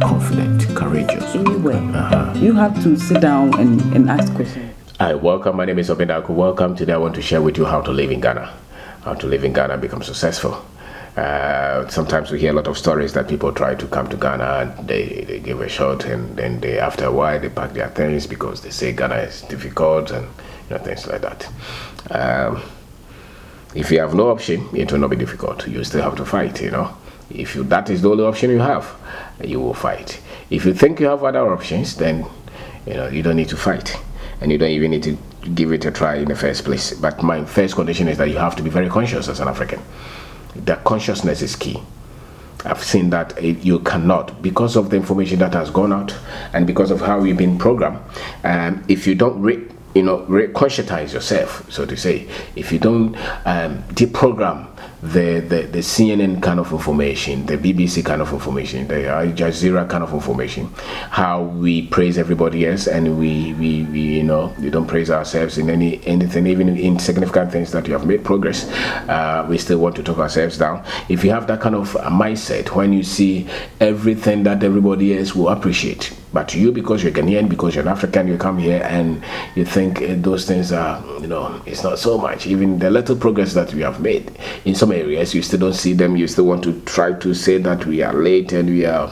confident, courageous. Anyway, you have to sit down and ask questions. Hi, welcome. My name is Kwabena Darko. Welcome. Today I want to share with you how to live in Ghana. How to live in Ghana and become successful. Sometimes we hear a lot of stories that people try to come to Ghana and they give a shot, and then after a while they pack their things because they say Ghana is difficult and things like that. If you have no option, it will not be difficult. You still have to fight. If that is the only option you have, you will fight. If you think you have other options, then you don't need to fight, and you don't even need to give it a try in the first place. But my first condition is that you have to be very conscious as an African. That consciousness is key. I've seen that you cannot, because of the information that has gone out and because of how we've been programmed. If you don't conscientize yourself, so to say, if you don't deprogram the CNN kind of information, the BBC kind of information, the Al Jazeera kind of information, how we praise everybody else and we don't praise ourselves in anything, even in insignificant things that you have made progress, we still want to talk ourselves down. If you have that kind of mindset, when you see everything that everybody else will appreciate, but you, because you're Ghanaian, because you're an African, you come here and you think those things are, it's not so much. Even the little progress that we have made in some areas, you still don't see them. You still want to try to say that we are late and we are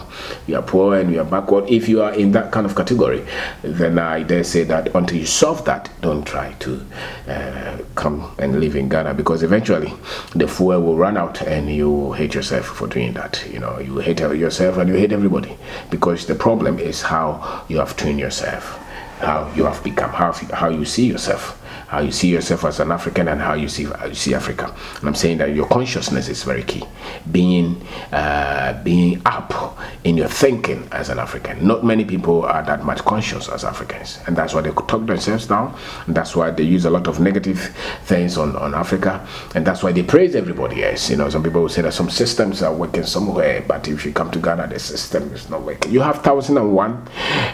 poor and we are backward. If you are in that kind of category, then I dare say that until you solve that, don't try to come and live in Ghana, because eventually the fuel will run out and you will hate yourself for doing that. You hate yourself and you hate everybody, because the problem is how you have tuned yourself, how you have become, how you see yourself, how you see yourself as an African, and how you see Africa. And I'm saying that your consciousness is very key. Being up in your thinking as an African. Not many people are that much conscious as Africans, and that's why they talk themselves down, and that's why they use a lot of negative things on Africa, and that's why they praise everybody else. Some people will say that some systems are working somewhere, but if you come to Ghana, the system is not working. You have 1,001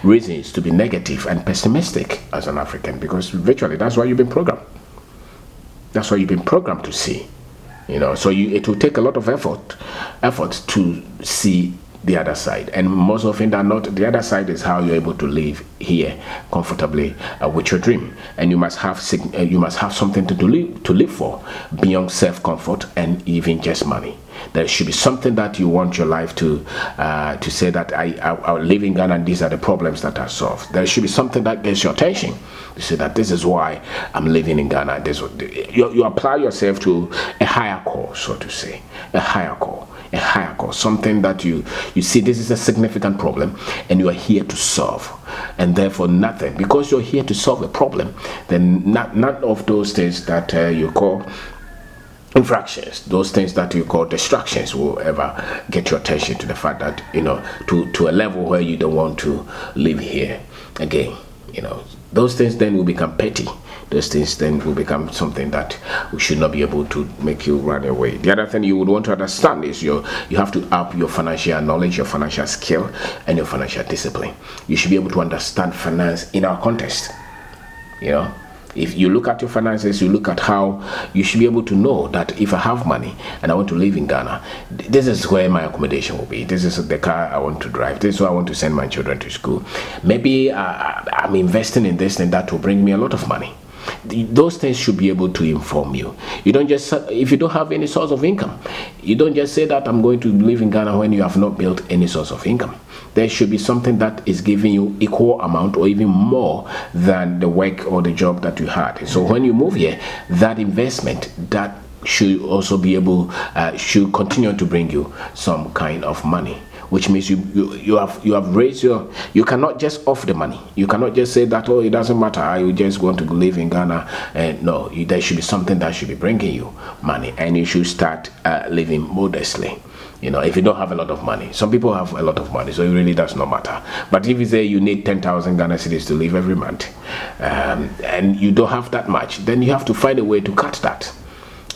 reasons to be negative and pessimistic as an African, because virtually that's why you've been programmed. That's what you've been programmed to see. So it will take a lot of effort to see the other side, and most often than not, the other side is how you're able to live here comfortably with your dream. And you must have something to live for beyond self-comfort and even just money. There should be something that you want your life to say that I live in Ghana and these are the problems that are solved. There should be something that gets your attention. You say that this is why I'm living in Ghana. You apply yourself to a higher call, so to say, a higher call, something that you see this is a significant problem and you are here to solve. And therefore nothing, because you're here to solve a problem, then none of those things that you call infractions, those things that you call distractions, will ever get your attention to the fact that to a level where you don't want to live here again. Those things then will become petty. Those things then will become something that we should not be able to make you run away. The other thing you would want to understand is you have to up your financial knowledge, your financial skill, and your financial discipline. You should be able to understand finance in our context. If you look at your finances, you look at how you should be able to know that if I have money and I want to live in Ghana, this is where my accommodation will be. This is the car I want to drive. This is where I want to send my children to school. Maybe I'm investing in this and that will bring me a lot of money. Those things should be able to inform you. You don't just, if you don't have any source of income, you don't just say that I'm going to live in Ghana when you have not built any source of income. There should be something that is giving you equal amount or even more than the work or the job that you had. So when you move here, that investment, that should also be able, should continue to bring you some kind of money. Which means you have raised you cannot just off the money. You cannot just say that, it doesn't matter, I just want to live in Ghana. No, there should be something that should be bringing you money, and you should start living modestly. If you don't have a lot of money, some people have a lot of money, so it really does not matter. But if you say you need 10,000 Ghana cedis to live every month, and you don't have that much, then you have to find a way to cut that,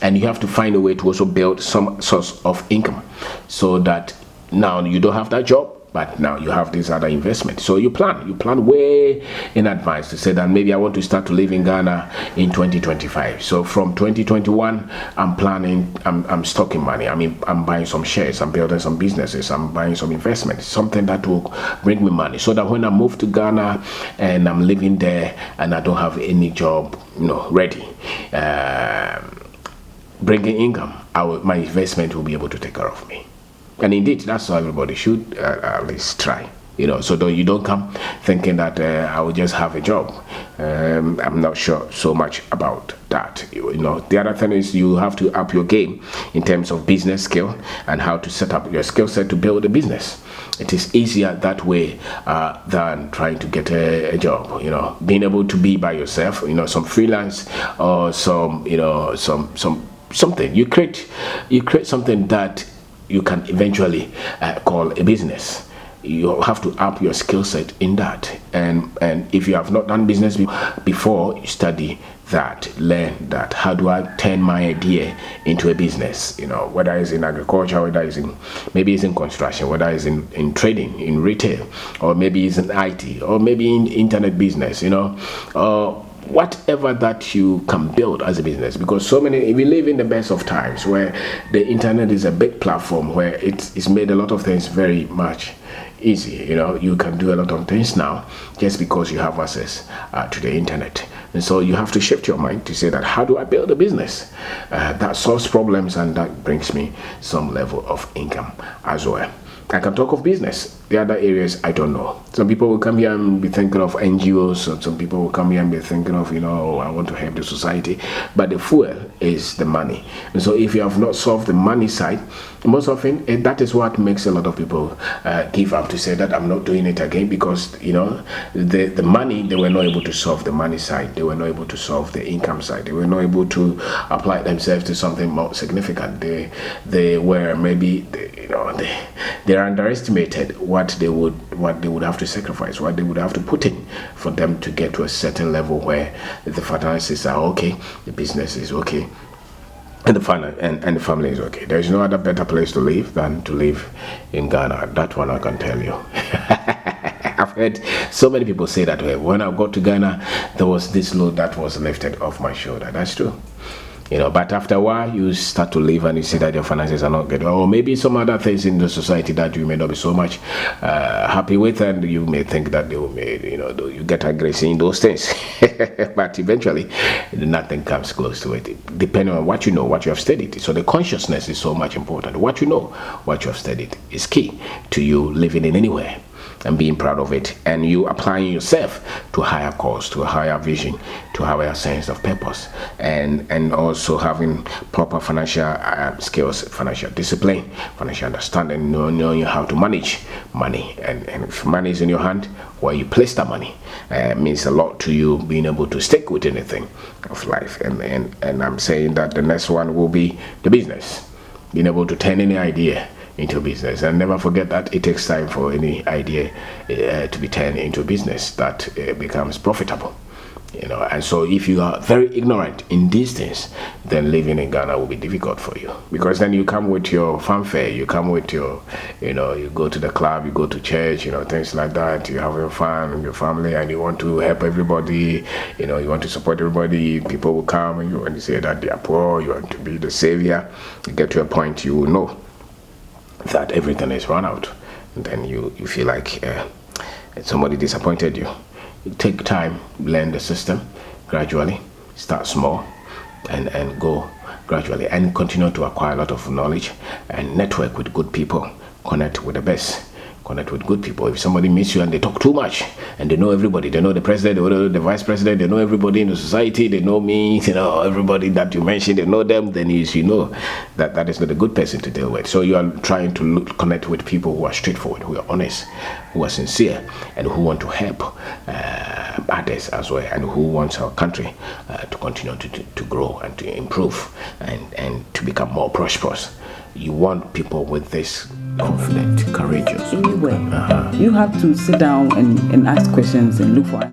and you have to find a way to also build some source of income, so that now you don't have that job, but now you have this other investment. So you plan way in advance to say that maybe I want to start to live in Ghana in 2025. So from 2021, I'm planning, I'm stocking money. I mean, I'm buying some shares, I'm building some businesses, I'm buying some investments, something that will bring me money, so that when I move to Ghana and I'm living there and I don't have any job, ready, bringing income, my investment will be able to take care of me. And indeed, that's how everybody should at least try. So you don't come thinking that I will just have a job. I'm not sure so much about that. The other thing is you have to up your game in terms of business skill and how to set up your skill set to build a business. It is easier that way than trying to get a job. Being able to be by yourself. Some freelance or something. You create something that you can eventually call a business. You have to up your skill set in that, and if you have not done business before, you study that, learn that. How do I turn my idea into a business? Whether it's in agriculture, whether it's maybe it's in construction, whether it's in trading, in retail, or maybe it's in IT, or maybe in internet business. Whatever that you can build as a business, because we live in the best of times where the internet is a big platform where it's made a lot of things very much easy. You can do a lot of things now just because you have access to the internet. And so you have to shift your mind to say that, how do I build a business that solves problems and that brings me some level of income as well? I can talk of business. The other areas, I don't know. Some people will come here and be thinking of NGOs, and some people will come here and be thinking of, I want to help the society. But the fuel is the money. And so if you have not solved the money side, most often that is what makes a lot of people give up, to say that I'm not doing it again, because, the money, they were not able to solve the money side. They were not able to solve the income side. They were not able to apply themselves to something more significant. They were maybe, they underestimated what they would have to sacrifice, what they would have to put in for them to get to a certain level where the finances are okay, the business is okay, and the family is okay. There is no other better place to live than to live in Ghana. That one I can tell you. I've heard so many people say that when I got to Ghana, there was this load that was lifted off my shoulder. That's true. But after a while, you start to live and you see that your finances are not good, or maybe some other things in the society that you may not be so much happy with, and you may think that you get aggressive in those things. But eventually, nothing comes close to it, depending on what you know, what you have studied. So the consciousness is so much important. What you know, what you have studied is key to you living in anywhere and being proud of it, and you applying yourself to a higher cause, to a higher vision, to a higher sense of purpose, and also having proper financial skills, financial discipline, financial understanding, knowing how to manage money, and if money is in your hand, where you place that money means a lot to you, being able to stick with anything of life. And I'm saying that the next one will be the business, being able to turn any idea into business. And never forget that it takes time for any idea to be turned into business that becomes profitable. And so if you are very ignorant in these things, then living in Ghana will be difficult for you, because then you come with your fanfare, you come with your, you go to the club, you go to church, things like that, you have your fun and your family, and you want to help everybody, you want to support everybody. People will come and you say that they are poor, you want to be the savior. You get to a point, you will know that everything is run out, and then you feel like somebody disappointed you. You take time, learn the system gradually, start small, and go gradually, and continue to acquire a lot of knowledge and network with good people, connect with the best, connect with good people. If somebody meets you and they talk too much and they know everybody, they know the president, they know the vice president, they know everybody in the society, they know me, everybody that you mentioned, they know them, then you know that is not a good person to deal with. So you are trying to connect with people who are straightforward, who are honest, who are sincere, and who want to help others as well, and who wants our country to continue to grow and to improve and to become more prosperous. You want people with this confident, courageous. Anyway, you have to sit down and ask questions and look for